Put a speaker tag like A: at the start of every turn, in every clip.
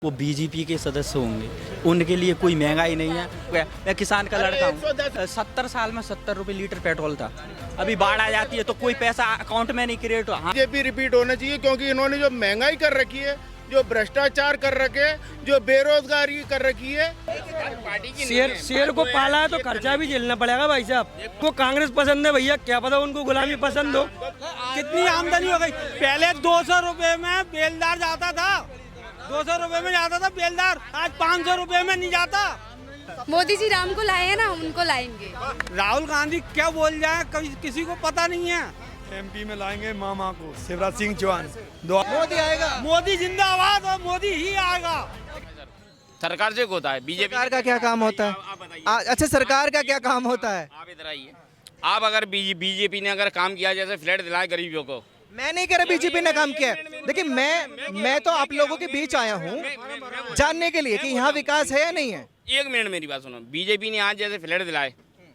A: वो बीजेपी के सदस्य होंगे, उनके लिए कोई महंगाई नहीं है। मैं किसान का लड़का हूँ। 70 साल में 70 रुपये लीटर पेट्रोल था, अभी बाढ़ आ जाती है तो कोई पैसा अकाउंट में नहीं क्रिएट हुआ।
B: बीजेपी रिपीट होना चाहिए, क्योंकि इन्होंने जो महंगाई कर रखी है, जो भ्रष्टाचार कर रखे, जो बेरोजगारी कर रखी है।
C: शेर को पाला है तो खर्चा भी झेलना पड़ेगा भाई साहब। वो कांग्रेस पसंद है भैया, क्या पता उनको गुलामी पसंद हो।
D: कितनी आमदनी हो गई। पहले 200 रुपए में बेलदार जाता था, 200 रुपए में जाता था बेलदार, आज 500 रुपए में नहीं जाता।
E: मोदी जी राम को लाए हैं ना, उनको लाएंगे।
D: राहुल गांधी क्या बोल जाए कभी किसी को पता नहीं है।
C: एमपी में लाएंगे मामा को, शिवराज सिंह चौहान।
D: मोदी आएगा, मोदी जिंदाबाद और मोदी ही आएगा।
F: सरकार से होता है बीजेपी।
G: सरकार का क्या काम होता है? अच्छा, सरकार का क्या काम होता है?
F: आप इधर आइए। आप अगर बीजेपी ने अगर काम किया, जैसे फ्लैट दिलाए गरीबों को।
G: मैं नहीं कह रहा बीजेपी ने काम किया है। देखिए, मैं तो आप लोगों के बीच आया हूँ जानने के लिए कि यहाँ विकास है या नहीं है।
F: एक मिनट मेरी बात सुनो। बीजेपी ने आज जैसे फ्लैट दिलाए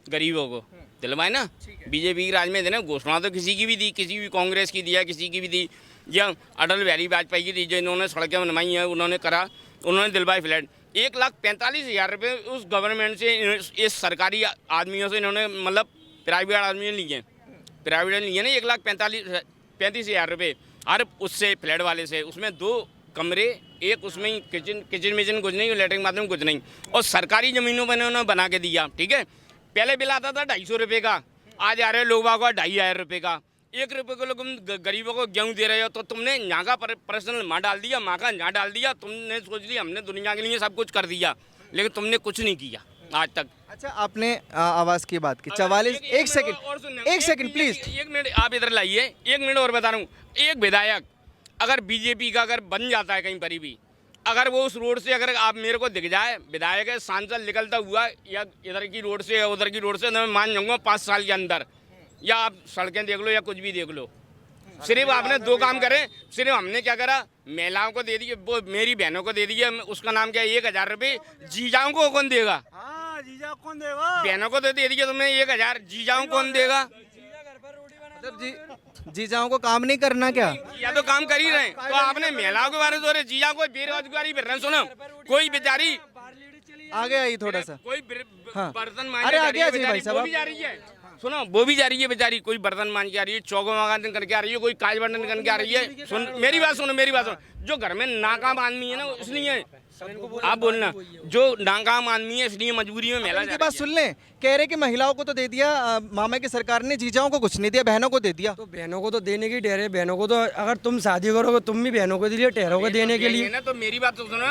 F: गरीबों को, दिलवाए ना। बीजेपी के राज में देना घोषणा तो किसी की भी दी, किसी भी कांग्रेस की दिया, किसी की भी दी, या अटल बिहारी वाजपेयी की दी, जो इन्होंने सड़कें बनवाई हैं उन्होंने करा, उन्होंने दिलवाए फ्लैट। 1,45,000 रुपये उस गवर्नमेंट से, इस सरकारी आदमियों से इन्होंने, मतलब प्राइवेट आदमी ने लिए, प्राइवेट ने लिए ना 1,35,000 रुपये। और उससे फ्लैट वाले से, उसमें 2 कमरे, एक उसमें किचन मिचन कुछ नहीं, लेटरिन बाथरूम कुछ नहीं, और सरकारी ज़मीनों पर उन्होंने बना के दिया। ठीक है, पहले बिल आता था 250 रुपये का, आज आ रहे लोग बागों 2,500 रुपये का। 1 रुपये को लोग गरीबों को गेहूँ दे रहे हो, तो तुमने यहाँ का पर्सनल माँ डाल दिया, माँ का यहाँ डाल दिया। तुमने सोच लिया हमने दुनिया के लिए सब कुछ कर दिया, लेकिन तुमने कुछ नहीं किया आज तक।
G: अच्छा, आपने आवास की बात की 44। एक सेकंड प्लीज।
F: 1 मिनट आप इधर लाइए, 1 मिनट और बता रहा हूँ। एक विधायक अगर बीजेपी का अगर बन जाता है कहीं पर भी, अगर वो उस रोड से अगर आप मेरे को दिख जाए, विधायक है सांसद निकलता हुआ, या इधर की रोड से या उधर की रोड से, मैं मान जाऊंगा 5 साल के अंदर। या आप सड़कें देख लो या कुछ भी देख लो। सिर्फ आपने 2 काम करे। सिर्फ हमने क्या करा, महिलाओं को दे दिए, वो मेरी बहनों को दे दिए, उसका नाम क्या है, 1,000 रुपये। जीजाओं को कौन देगा?
D: जीजा कौन देगा?
F: बहनों को तो दे दिए तुमने 1,000, जीजाओं कौन देगा?
G: जीजाओं को काम नहीं करना क्या?
F: या तो काम कर ही रहे हैं, तो आपने महिलाओं के बारे में जीजा को बेरोजगारी फिर रहे। सुनो, कोई बेचारी
G: आगे आई थोड़ा सा,
F: कोई बर्तन मान,
G: अरे आगे आ जाइए भाई साहब।
F: वो भी जा रही है, सुनो, वो भी जा रही है बेचारी, कोई बर्तन मान के आ रही है, चौको मकान करके आ रही है, कोई काज बर्तन करके आ रही है। सुन मेरी बात सुनो। जो घर में नाकाम आदमी है ना, इसलिए आप बोलना, जो नाकाम आदमी है इसलिए मजबूरी में महिला
G: की बात सुन लें। कह रहे कि महिलाओं को तो दे दिया मामा की सरकार ने, जीजाओं को कुछ नहीं दिया, बहनों को दे दिया।
C: तो बहनों को तो देने की ठहरे, बहनों को तो अगर तुम शादी करोगे तुम भी बहनों को दे ठहरोगे देने के लिए
F: ना। तो मेरी बात तो सुनो,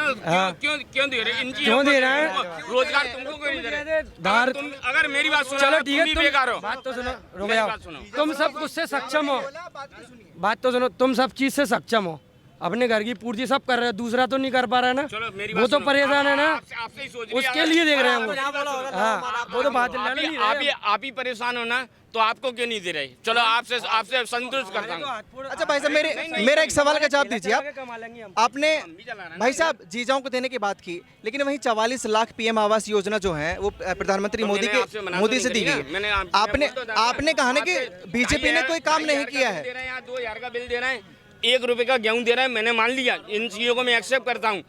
F: क्यों दे रहे?
C: क्यों दे रहा है?
F: रोजगार तुमको क्यों नहीं दे रहे? अगर मेरी बात सुनो,
C: चलो ठीक है,
F: बेकार हो।
C: बात तो सुनो, रुक जाओ। तुम सब कुछ से सक्षम हो, बात तो सुनो, तुम सब चीज से सक्षम हो, अपने घर की पूर्ति सब कर रहे हो, दूसरा तो नहीं कर पा रहा है ना। वो तो परेशान है ना, उसके लिए देख रहे हैं वो। हाँ, वो तो बात
F: आप ही परेशान हो ना, तो आपको क्यों नहीं दे रहे? चलो आपसे संतुष्ट करता हूँ।
G: अच्छा भाई साहब, मेरा एक सवाल का जवाब दीजिए आप। आपने भाई साहब जीजाओं को देने की बात की, लेकिन वहीं 44 लाख PM आवास योजना जो है वो प्रधानमंत्री मोदी से दी गई है। आपने कहा ना कि बीजेपी ने कोई काम नहीं किया है।
F: 2,000 का बिल दे रहे हैं, 1 रुपये का गेहूँ दे रहा है, मैंने मान लिया। इन चीज़ों को मैं एक्सेप्ट करता हूँ।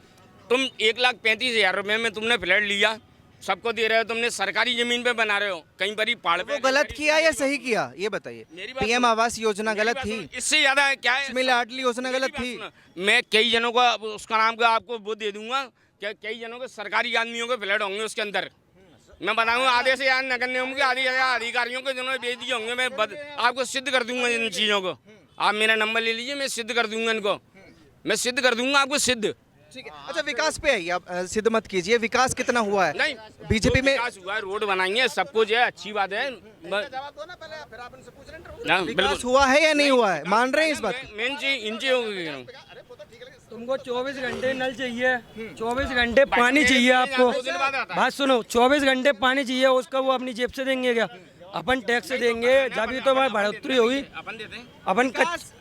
F: तुम 1,35,000 रुपये में तुमने फ्लैट लिया, सबको दे रहे हो, तुमने सरकारी जमीन पे बना रहे हो, कहीं पर ही पहाड़ पे।
G: वो गलत किया या सही किया ये बताइए। PM आवास योजना गलत थी,
F: इससे ज्यादा क्या है,
G: लाडली योजना गलत थी।
F: मैं कई जनों को उसका नाम का आपको वो दे दूंगा, क्या कई जनों के सरकारी आदमियों के फ्लैट होंगे उसके अंदर। मैं बताऊंगा, आधे से यार नगर निगम के आधे अधिकारियों को जिन्होंने बेच दिए होंगे, मैं आपको सिद्ध कर दूंगा इन चीज़ों को। आप मेरा नंबर ले लीजिए, मैं सिद्ध कर दूंगा इनको, मैं सिद्ध कर दूंगा आपको सिद्ध।
G: ठीक है। अच्छा, विकास पे आइए, आप सिद्ध मत कीजिए। विकास कितना हुआ है?
F: नहीं,
G: बीजेपी में
F: विकास हुआ है, रोड बनाएंगे, सब कुछ है, अच्छी बात है।
G: विकास हुआ है या नहीं हुआ है, मान रहे हैं इस बात?
F: मेन चीज इन चीजों की,
C: तुमको 24 घंटे नल चाहिए, 24 घंटे पानी चाहिए आपको। बात सुनो, 24 घंटे पानी चाहिए, उसका वो अपनी जेब से देंगे क्या? अपन टैक्स से देंगे, जब तो हमारी बढ़ोतरी होगी। अपन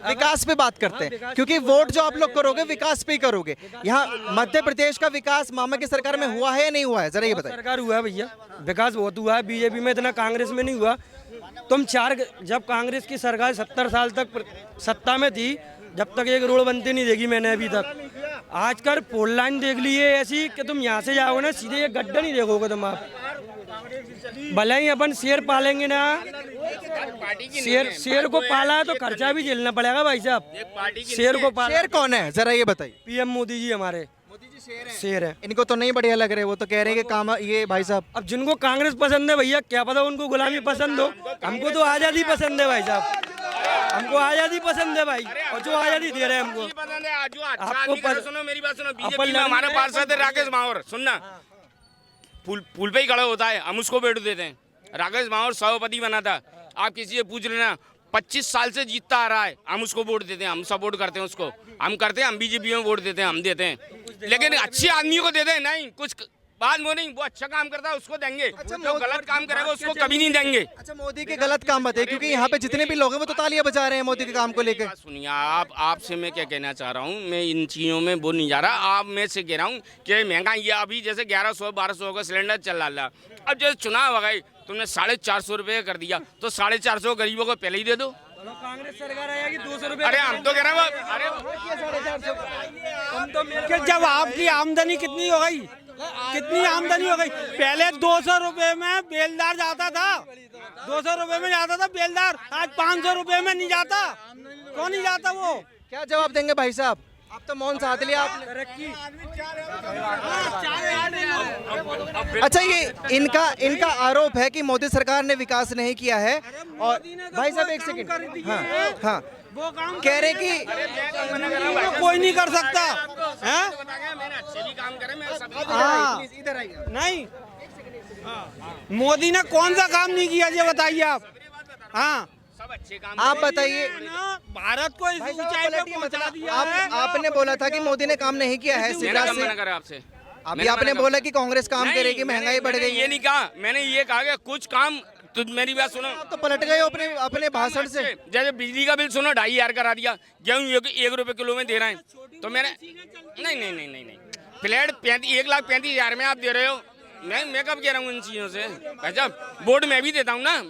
G: विकास पे बात करते हैं, क्योंकि वोट जो आप लोग करोगे विकास पे ही करोगे। यहाँ मध्य प्रदेश का विकास मामा की सरकार में हुआ है या नहीं हुआ है, जरा ये बताइए।
C: सरकार हुआ है भैया, विकास बहुत हुआ है, बीजेपी में इतना, कांग्रेस में नहीं हुआ। तुम जब कांग्रेस की सरकार 70 साल तक सत्ता में थी, जब तक एक रोड बनती नहीं देखी मैंने अभी तक। आजकल फोर लाइन देख लिए ऐसी कि तुम यहाँ से जाओगे ना सीधे ये गड्ढा नहीं देखोगे तुम आप। भले ही अपन शेर पालेंगे ना, शेर को पाला है तो खर्चा भी झेलना पड़ेगा भाई साहब। शेर को पाला,
G: शेर कौन है जरा ये बताइए।
C: पीएम मोदी जी हमारे शेर है।
G: इनको तो नहीं बढ़िया लग रहे, वो तो कह रहे हैं कि काम ये भाई साहब।
C: अब जिनको कांग्रेस पसंद है भैया, क्या पता उनको गुलामी पसंद हो, हमको तो आजादी पसंद है भाई साहब, हमको आजादी पसंद है भाई, और जो आजादी दे रहे हैं हमको।
F: आपको सुनो मेरी बात सुनो, बीजेपी में हमारे पार्षद है राकेश मावर, सुनना, पुल पे ही खड़ा होता है, हम उसको वोट देते हैं। राकेश मावर सभापति बना था, आप किसी से पूछ लेना, 25 साल से जीतता आ रहा है, हम उसको वोट देते हैं, हम सपोर्ट करते हैं उसको, हम करते हैं, हम बीजेपी में वोट देते हैं, हम देते हैं, लेकिन अच्छे आदमी को देते हैं, नहीं कुछ बात वो नहीं, वो अच्छा काम करता है उसको देंगे, जो गलत काम करेगा उसको कभी नहीं देंगे।
G: अच्छा मोदी के गलत काम बताइए, क्योंकि यहाँ पे जितने भी लोग हैं वो तो तालियां बजा रहे हैं मोदी के काम को लेकर।
F: सुनिए आपसे मैं क्या कहना चाह रहा हूँ, मैं इन चीज़ों में वो नहीं जा रहा, आप मैं से कह रहा हूँ कि महंगाई ये अभी जैसे 1100-1200 का सिलेंडर चल रहा है, अब जैसे चुनाव आ गए तुमने 450 रुपये कर दिया, तो 450 गरीबों को पहले ही दे दो।
C: कांग्रेस सरकार आएगी 200 रुपये।
F: अरे हम तो कह रहे हैं, अरे
D: कि जब आपकी आमदनी कितनी हो गई, कितनी आमदनी हो गई, पहले 200 रुपए में बेलदार जाता था, 200 रुपए में जाता था बेलदार, आज 500 रुपए में नहीं जाता, क्यों नहीं जाता वो?
G: क्या जवाब देंगे भाई साहब? आप तो मौन साध लिया आप। अच्छा ये इनका आरोप है कि मोदी सरकार ने विकास नहीं किया है, और भाई साहब एक सेकंड, हाँ
D: वो काम
G: कह रहे कि
D: कोई नहीं कर सकता है। हाँ
G: इधर आइए।
D: नहीं, मोदी ने कौन सा काम नहीं किया ये बताइए आप। हाँ
F: सब अच्छे काम
G: आप बताइए।
D: भारत को इस ऊंचाई पे पहुंचा दिया है।
G: आपने बोला था कि मोदी ने काम नहीं किया है शिवराज सिंह।
F: करा आपसे
G: अभी आपने बोला कि कांग्रेस काम करेगी, महंगाई बढ़ गई।
F: ये नहीं कहा, मैंने ये कहा कि कुछ काम, तो मेरी बात सुनो,
G: आप तो पलट गए हो अपने भाषण से।
F: जैसे बिजली का बिल सुनो 2,500 करा दिया, गेहूँ 1 रुपए किलो में दे रहे हैं, तो मैंने नहीं फ्लैट 1,35,000 में आप दे रहे हो, मैं कब कह रहा हूँ इन चीजों से, अच्छा वोट मैं भी देता हूँ ना।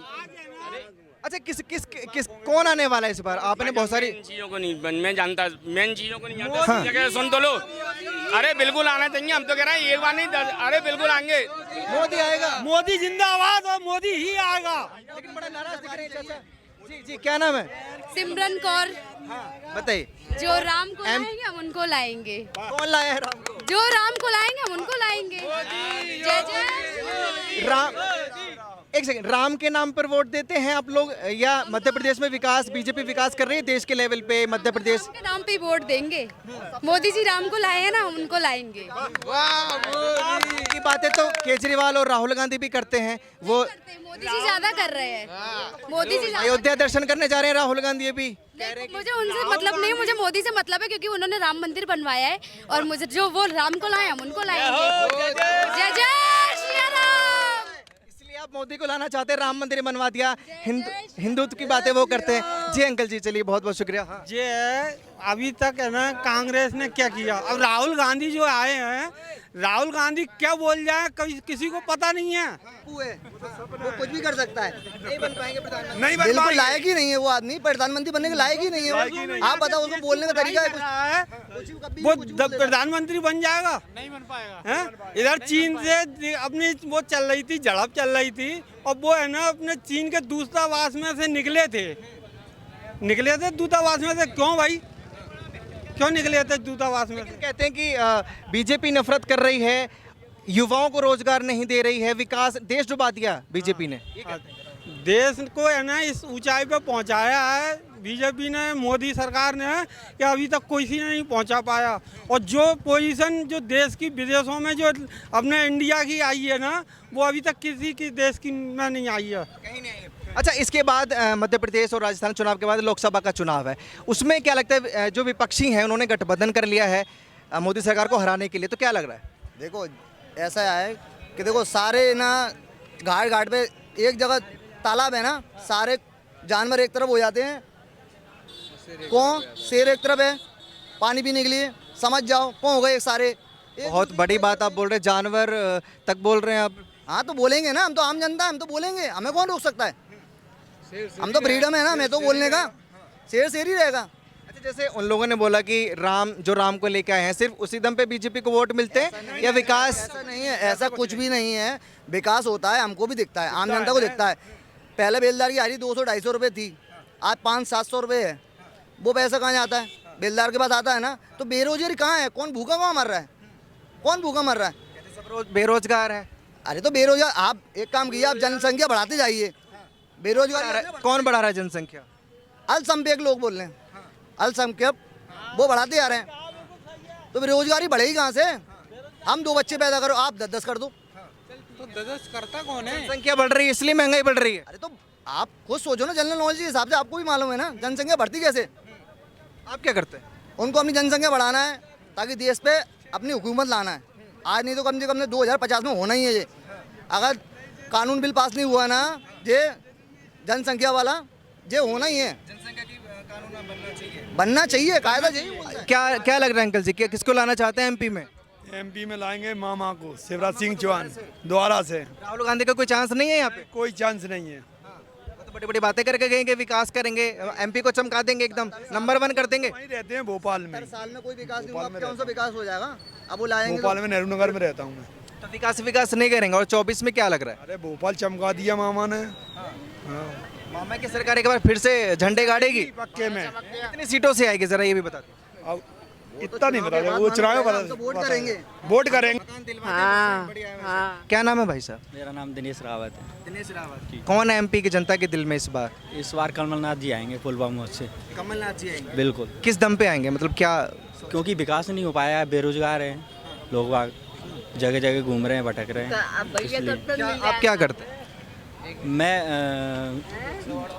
G: अच्छा किस कौन आने वाला है इस बार? आपने बहुत सारी
F: इन चीजों को नहीं मैं जानता, मैं इन चीजों को नहीं जानता। जगह सुन तो लो, अरे बिल्कुल आना चाहिए, हम तो कह रहे हैं एक बार नहीं, अरे बिल्कुल आएंगे,
G: मोदी आएगा,
D: मोदी जिंदाबाद और मोदी ही आएगा।
G: लेकिन बड़ा नाराज दिख रहे हैं चाचा। जी क्या नाम है?
E: सिमरन कौर।
G: बताइए।
E: जो राम को लाएंगे हम उनको लाएंगे।
G: कौन लाया है राम को?
E: जो राम को लाएंगे हम उनको लाएंगे। जय जय
G: राम। एक सेकंड, राम के नाम पर वोट देते हैं आप लोग, या मध्य प्रदेश में विकास, बीजेपी विकास कर रही है देश के लेवल पे, मध्य प्रदेश
E: के नाम पे वोट देंगे। मोदी जी राम को लाए हैं ना, हम उनको लाएंगे।
G: की बातें तो केजरीवाल और राहुल गांधी भी करते हैं, वो
E: मोदी जी ज्यादा कर रहे हैं। मोदी जी
G: अयोध्या दर्शन करने जा रहे हैं राहुल गांधी अभी।
E: मुझे उनसे मतलब नहीं, मुझे मोदी से मतलब है, क्योंकि उन्होंने राम मंदिर बनवाया है, और मुझे जो वो राम को लाए हम उनको लाएंगे। जय जय श्री राम।
G: इसलिए आप मोदी को लाना चाहते हैं, राम मंदिर बनवा दिया, हिंदुत्व की बातें वो करते हैं। जी अंकल जी, चलिए बहुत बहुत शुक्रिया। हाँ।
D: ये अभी तक है ना कांग्रेस ने क्या किया, अब राहुल गांधी जो आए हैं, राहुल गांधी क्या बोल जाए कभी किसी को पता नहीं है।
G: वो कुछ भी कर सकता है, नहीं बन पाएंगे प्रधानमंत्री,
D: नहीं बन
H: बिल्कुल
D: पाएंगे।
H: लायक ही नहीं है वो आदमी, प्रधानमंत्री बनने के लायक ही नहीं है वो। आप बताओ उसको बोलने का तरीका है
D: वो प्रधानमंत्री बन जाएगा, नहीं बन पाएगा। इधर चीन से अपनी वो चल रही थी, झड़प चल रही थी, और वो है ना अपने चीन के दूतावास में से निकले थे दूतावास में से। क्यों भाई, क्यों निकले थे दूतावास में से?
G: कहते हैं कि बीजेपी नफरत कर रही है, युवाओं को रोजगार नहीं दे रही है, विकास देश डुबा दिया बीजेपी ने।
D: देश को है ना इस ऊंचाई पे पहुंचाया है बीजेपी ने, मोदी सरकार ने, कि अभी तक कोई सी नहीं पहुंचा पाया। और जो पोजीशन जो देश की विदेशों में जो अपने इंडिया की आई है ना, वो अभी तक किसी की देश की में नहीं आई है,
G: कहीं नहीं आई है। अच्छा, इसके बाद मध्य प्रदेश और राजस्थान चुनाव के बाद लोकसभा का चुनाव है, उसमें क्या लगता है जो विपक्षी हैं उन्होंने गठबंधन कर लिया है मोदी सरकार को हराने के लिए, तो क्या लग रहा है?
H: देखो ऐसा है कि देखो सारे ना घाट पे एक जगह तालाब है ना, सारे जानवर एक तरफ हो जाते हैं, कौन शेर एक तरफ है पानी पीने के लिए, समझ जाओ कौन हो गए सारे।
G: बहुत बड़ी बात आप बोल रहे हैं, जानवर तक बोल रहे हैं आप।
H: हाँ तो बोलेंगे ना, हम तो आम जनता, हम तो बोलेंगे, हमें कौन रोक सकता है, हम तो फ्रीडम है ना, मैं तो बोलने का, शेर शेर ही रहेगा।
G: अच्छा, जैसे उन लोगों ने बोला कि राम को लेके आए हैं, सिर्फ उसी दम पे बीजेपी को वोट मिलते हैं या विकास?
H: ऐसा नहीं है, ऐसा कुछ भी नहीं है। विकास होता है, हमको भी दिखता है, आम जनता को दिखता है। पहले बेलदार की हाजिरी 200-250 रुपये थी, आज 500-700 रुपये है। वो पैसा कहाँ जाता है? बेलदार के पास आता है ना। तो बेरोजगारी कहाँ है? कौन भूखा कहाँ मर रहा है? कौन भूखा मर रहा है?
G: सब बेरोजगार है।
H: अरे तो बेरोजगार, आप एक काम कीजिए, आप जनसंख्या बढ़ाते जाइए। बेरोजगार
G: कौन बढ़ा रहा है जनसंख्या?
H: अल्पसंख्यक लोग बोल रहे हैं, अल्पसंख्यक वो बढ़ाते जा रहे हैं। तो बेरोजगारी बढ़ेगी कहाँ से? हम 2 बच्चे पैदा करो, आप 10-10 कर दो।
D: तो 10 करता कौन है?
G: जनसंख्या बढ़ रही है इसलिए महंगाई बढ़ रही है।
H: अरे तो आप खुद सोचो ना, जनरल नॉलेज के हिसाब से आपको भी मालूम है ना जनसंख्या बढ़ती कैसे।
G: आप क्या करते हैं?
H: उनको अपनी जनसंख्या बढ़ाना है ताकि देश पे अपनी हुकूमत लाना है। आज नहीं तो कम से कम 2050 में होना ही है ये। अगर कानून बिल पास नहीं हुआ ना ये जनसंख्या वाला, ये होना ही है। बनना चाहिए, कायदा चाहिए।
G: क्या लग रहा है अंकल जी, क्या किसको लाना चाहते हैं एमपी में?
I: एमपी में लाएंगे मामा को, शिवराज सिंह चौहान द्वारा से।
G: राहुल गांधी का कोई चांस नहीं है यहाँ पे?
I: कोई चांस नहीं है।
G: वो तो बड़ी बड़ी बातें करके गए कि विकास करेंगे, एमपी को चमका देंगे, एकदम नंबर 1 कर देंगे।
I: वहीं रहते हैं भोपाल में।
H: साल में कोई विकास नहीं हुआ, अब कौन सा विकास हो जाएगा? अब वो लाएंगे
I: भोपाल में नेहरू नगर में रहता हूँ मैं।
G: तो विकास नहीं करेंगे। और 24 में क्या लग रहा है?
I: अरे भोपाल चमका दिया मामा ने।
G: मामा की सरकार एक बार फिर से झंडे गाड़ेगी?
I: पक्के में।
G: कितनी सीटों से आएगी जरा ये भी बता दो।
I: अब इतना नहीं बता, वो चुनाव बता।
H: वोट करेंगे,
I: वोट करेंगे।
G: क्या नाम है भाई साहब?
A: मेरा नाम दिनेश रावत है।
G: दिनेश रावत। कौन है एमपी की जनता के दिल में इस बार?
A: इस बार कमलनाथ जी आएंगे पुलवामा से।
G: कमलनाथ जी आएंगे?
A: बिल्कुल।
G: किस दम पे आएंगे, मतलब क्या?
A: क्योंकि विकास नहीं हो पाया है, बेरोजगार हैं लोग, बाग जगह जगह घूम रहे हैं, भटक रहे हैं। इसलिए
G: आप क्या करते हैं?
A: मैं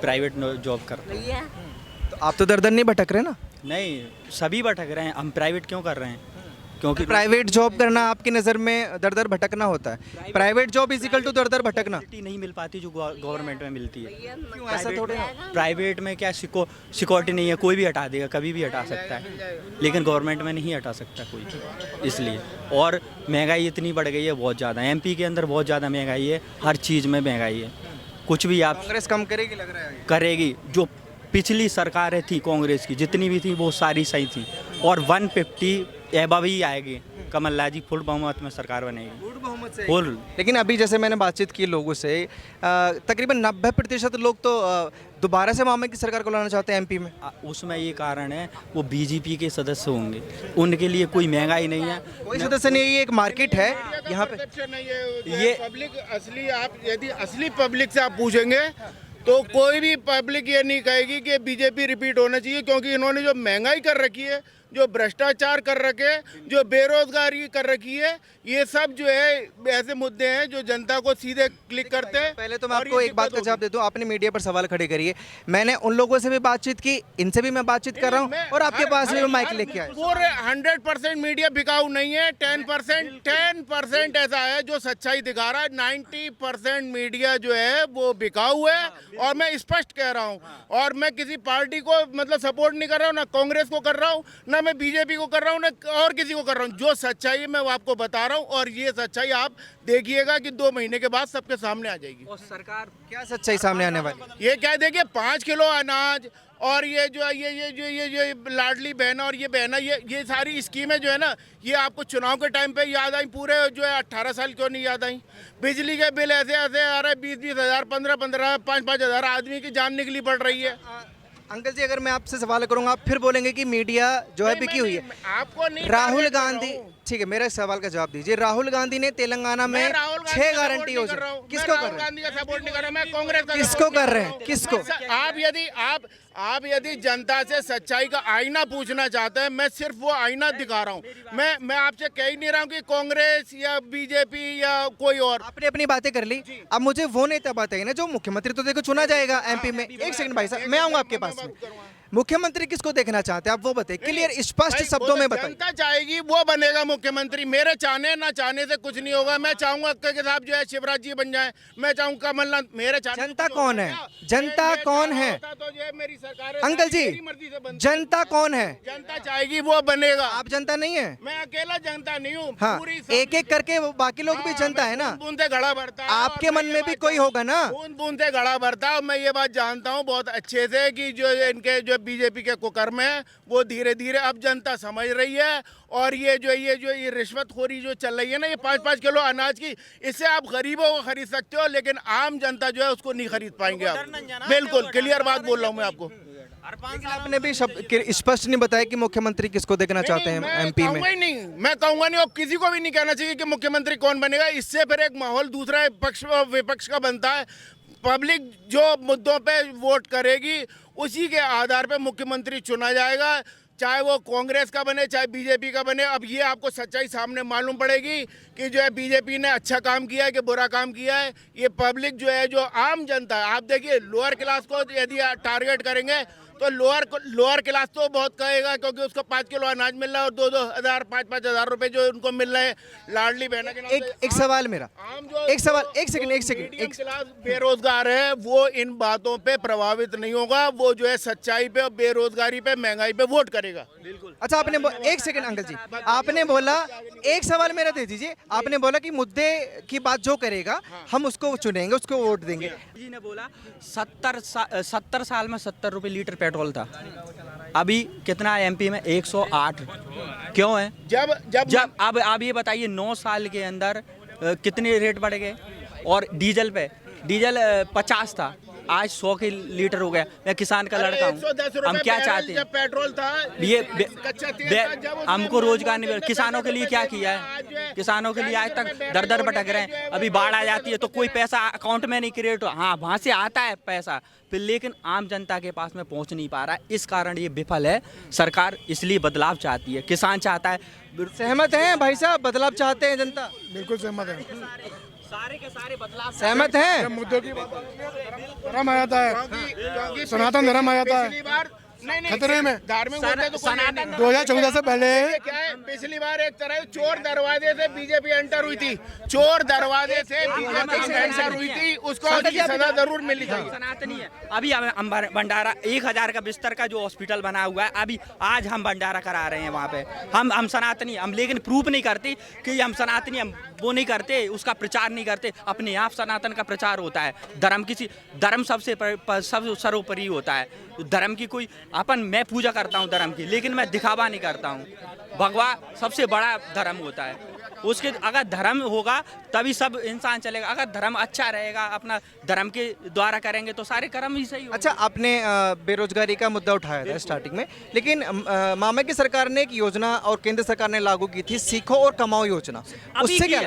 A: प्राइवेट जॉब करता हूँ।
G: तो आप तो दर नहीं भटक रहे ना?
A: नहीं, सभी भटक रहे हैं, हम प्राइवेट क्यों कर रहे हैं? क्योंकि
G: प्राइवेट जॉब करना आपकी नज़र में दर भटकना होता है? प्राइवेट जॉब इजिकल टू दर भटकना
A: नहीं मिल पाती जो गवर्नमेंट में मिलती है।
G: क्यों ऐसा थोड़े ना?
A: प्राइवेट में क्या सिक्योरिटी नहीं है, कोई भी हटा देगा, कभी भी हटा सकता है, लेकिन गवर्नमेंट में नहीं हटा सकता कोई, इसलिए। और महंगाई इतनी बढ़ गई है, बहुत ज़्यादा। एमपी के अंदर बहुत ज़्यादा महंगाई है, हर चीज़ में महंगाई है। कुछ भी आप
G: कांग्रेस कम करेगी लग रहा है?
A: करेगी। जो पिछली सरकारें थी कांग्रेस की, जितनी भी थी वो सारी सही थी, और 150 एबव ही आएगी। कमलनाथ जी फुल बहुमत में सरकार बनेगी, फुल।
G: लेकिन अभी जैसे मैंने बातचीत की लोगों से, तकरीबन 90% लोग तो दोबारा से मामा की सरकार को लाना चाहते हैं एमपी में।
A: उसमें ये कारण है, वो बीजेपी के सदस्य होंगे, उनके लिए कोई महंगाई नहीं है।
G: कोई सदस्य नहीं है, ये एक मार्केट है यहाँ पे।
B: नहीं है ये पब्लिक असली। आप यदि असली पब्लिक से आप पूछेंगे तो कोई भी पब्लिक ये नहीं कहेगी कि बीजेपी रिपीट होना चाहिए, क्योंकि इन्होंने जो महंगाई कर रखी है, जो भ्रष्टाचार कर रखे, जो बेरोजगारी कर रखी है, ये सब जो है ऐसे मुद्दे हैं जो जनता को सीधे क्लिक करते हैं।
G: पहले तो मैं आपको एक बात का जवाब दे दूं, आपने मीडिया पर सवाल खड़े करिए। मैंने उन लोगों से भी बातचीत की, इनसे भी मैं बातचीट कर रहा हूं, और आपके पास भी माइक लेके आया।
B: पूरे 100% मीडिया बिकाऊ नहीं है। 10% ऐसा है जो सच्चाई दिखा रहा है। 90% मीडिया जो है वो बिकाऊ है, और मैं स्पष्ट कह रहा हूँ। और मैं किसी पार्टी को मतलब सपोर्ट नहीं कर रहा हूँ, ना कांग्रेस को कर रहा हूँ, ना मैं बीजेपी को कर रहा हूँ, ना और किसी को कर रहा हूँ। जो सच्चाई है मैं वो आपको बता रहा हूँ, और ये सच्चाई आप देखिएगा कि 2 महीने के बाद सबके सामने आ जाएगी।
G: और सरकार क्या सच्चाई सामने आने वाली?
B: ये कह देगी 5 किलो अनाज, और ये जो लाडली बहन और ये बहना, ये सारी स्कीमें जो है ना, ये आपको चुनाव के टाइम पे याद आई। पूरे जो है 18 साल क्यों नहीं याद आई? बिजली के बिल ऐसे आ रहे हैं, 20-20 हज़ार, 15-15, 5-5 हज़ार आदमी की जान निकली पड़ रही है।
G: अंकल जी, अगर मैं आपसे सवाल करूंगा, आप फिर बोलेंगे कि मीडिया जो है बिकी हुई है।
B: आपको नहीं,
G: राहुल गांधी, ठीक है, मेरा सवाल का जवाब दीजिए। राहुल गांधी ने तेलंगाना में 6 गारंटी योजना, किसको कर रहे हैं?
B: गांधी का सपोर्ट नहीं कर रहा, मैं कांग्रेस का।
G: किसको कर रहे हैं? किसको?
B: आप यदि जनता से सच्चाई का आईना पूछना चाहते हैं, मैं सिर्फ वो आईना दिखा रहा हूँ। मैं आपसे कह ही नहीं रहा हूँ कि कांग्रेस या बीजेपी या कोई और।
G: आपने अपनी बातें कर ली, अब मुझे वो नेता बताइए ना जो मुख्यमंत्री तो देखो चुना जाएगा एमपी में। एक सेकंड भाई साहब, मैं आऊंगा आपके पास में। मुख्यमंत्री किसको देखना चाहते हैं आप, वो बताइए, क्लियर स्पष्ट शब्दों में बताइए।
B: जनता चाहेगी वो बनेगा मुख्यमंत्री। मेरे चाहने ना चाहने से कुछ नहीं होगा। मैं चाहूंगा कि साहब जो है शिवराज जी बन जाए, मैं चाहूँ कमलनाथ। मेरे चाहने
G: जनता कौन है? जनता कौन है?
B: तो जो है मेरी सरकार,
G: अंकल जी, जनता कौन है?
B: जनता चाहेगी वो बनेगा।
G: आप जनता नहीं है?
B: मैं अकेला जनता नहीं हूँ।
G: हाँ, एक एक करके वो बाकी लोग भी जनता है ना।
B: बूंद से घड़ा भरता है।
G: आपके मन में भी कोई होगा ना?
B: बूंद से घड़ा भरता है। मैं ये बात जानता हूँ बहुत अच्छे से कि जो इनके जो बीजेपी के कुकर्म है वो धीरे धीरे अब जनता समझ रही है। और ये रिश्वतखोरी जो चल रही है ना, ये 5-5 किलो अनाज की, इससे आप गरीबों को खरीद सकते हो, लेकिन आम जनता जो है उसको नहीं खरीद पाएंगे आप। बिल्कुल क्लियर बात बोल रहा हूँ मैं आपको।
G: लेकिन आपने भी स्पष्ट नहीं बताया कि मुख्यमंत्री किसको देखना चाहते हैं एमपी में।
B: मैं कहूंगा नहीं, और किसी को भी नहीं कहना चाहिए कि मुख्यमंत्री कौन बनेगा। इससे फिर एक माहौल दूसरा पक्ष विपक्ष का बनता है। पब्लिक जो मुद्दों पे वोट करेगी उसी के आधार पे मुख्यमंत्री चुना जाएगा, चाहे वो कांग्रेस का बने चाहे बीजेपी का बने। अब ये आपको सच्चाई सामने मालूम पड़ेगी कि जो है बीजेपी ने अच्छा काम किया है कि बुरा काम किया है। ये पब्लिक जो है, जो आम जनता है, आप देखिए लोअर क्लास को यदि टारगेट करेंगे तो लोअर क्लास तो बहुत कहेगा, क्योंकि उसको 5 किलो अनाज मिल रहा है और 2-2 हज़ार 5-5 हज़ार रुपए जो उनको मिल रहे हैं लाडली बहना के नाम।
G: एक सवाल मेरा, एक सेकंड
B: एक क्लास बेरोजगार है वो इन बातों पे प्रभावित नहीं होगा, वो जो है सच्चाई पे और बेरोजगारी पे महंगाई पे वोट करेगा।
G: अच्छा आपने एक सेकंड अंकल जी, आपने बोला, एक सवाल मेरा दे दीजिए, आपने बोला कि मुद्दे की बात जो करेगा हम उसको चुनेंगे, उसको वोट देंगे।
A: जी ने बोला 70 साल में 70 रुपए लीटर पेट्रोल था, अभी कितना है एमपी में? 108। क्यों है? जब अब ये बताइए 9 साल के अंदर कितने रेट बढ़ गए। और डीजल 50 था, आज 100 के लीटर हो गया। मैं किसान का लड़का हूँ, हम क्या चाहते हैं?
B: पेट्रोल था
A: ये हमको रोजगार नहीं मिला। किसानों के लिए क्या किया है? किसानों के लिए आज तक दर भटक रहे हैं। अभी बाढ़ आ जाती है तो कोई पैसा अकाउंट में नहीं क्रिएट हो, हाँ वहाँ से आता है पैसा फिर, लेकिन आम जनता के पास में पहुँच नहीं पा रहा है। इस कारण ये विफल है। सरकार इसलिए बदलाव चाहती है, किसान चाहता है।
G: सहमत हैं भाई साहब, बदलाव चाहते हैं जनता?
I: बिल्कुल सहमत है,
A: सारे के सारे बदलाव
G: सहमत हैं।
I: मुद्दों की धर्म आ जाता है, सनातन धर्म आ जाता है खतरे में।
B: धार्मिक मुद्दे तो
A: सनातन
I: 2014 से पहले
B: क्या है, पिछली बार एक तरह चोर दरवाजे से बीजेपी एंटर हुई थी, चोर दरवाजे से बीजेपी एंटर हुई थी, उसको उसकी सजा जरूर मिली चाहिए।
A: सनातनी है। अभी हम भंडारा 1000 का बिस्तर का जो हॉस्पिटल बना हुआ है, अभी आज हम भंडारा करा रहे हैं वहाँ पे। हम सनातनी हम, लेकिन प्रूफ नहीं करते कि हम सनातनी, हम वो नहीं करते, उसका प्रचार नहीं करते। अपने आप सनातन का प्रचार होता है। धर्म सबसे सर्वोपरि होता है। धर्म की कोई मैं पूजा करता हूँ धर्म की, लेकिन मैं दिखावा नहीं करता हूँ। भगवा सबसे बड़ा धर्म होता है। उसके अगर धर्म होगा तभी सब इंसान चलेगा। अगर धर्म अच्छा रहेगा, अपना धर्म के द्वारा करेंगे तो सारे कर्म ही सही होगा।
G: अच्छा आपने बेरोजगारी का मुद्दा उठाया था स्टार्टिंग में, लेकिन मामा की सरकार ने एक योजना और केंद्र सरकार ने लागू की थी, सीखो और कमाओ योजना। उससे क्या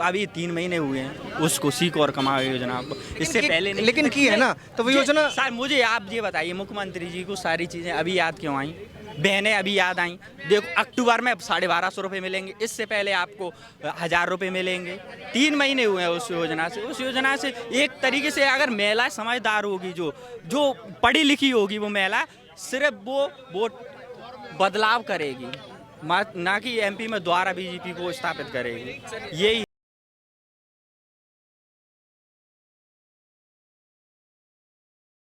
A: अभी 3 महीने हुए हैं उसको, सीखो और कमाओ योजना। इससे पहले नहीं,
G: लेकिन की है ना, तो वो योजना।
A: सर मुझे आप ये बताइए, मुख्यमंत्री जी को सारी चीज़ें अभी याद क्यों आई? बहनें अभी याद आई। देखो अक्टूबर में 1250 रुपये मिलेंगे, इससे पहले आपको 1000 रुपये मिलेंगे। 3 महीने हुए हैं उस योजना से एक तरीके से अगर महिला समझदार होगी, जो पढ़ी लिखी होगी, वो महिला सिर्फ वो बदलाव करेगी, ना कि एमपी में दोबारा बीजेपी को स्थापित करेगी। यही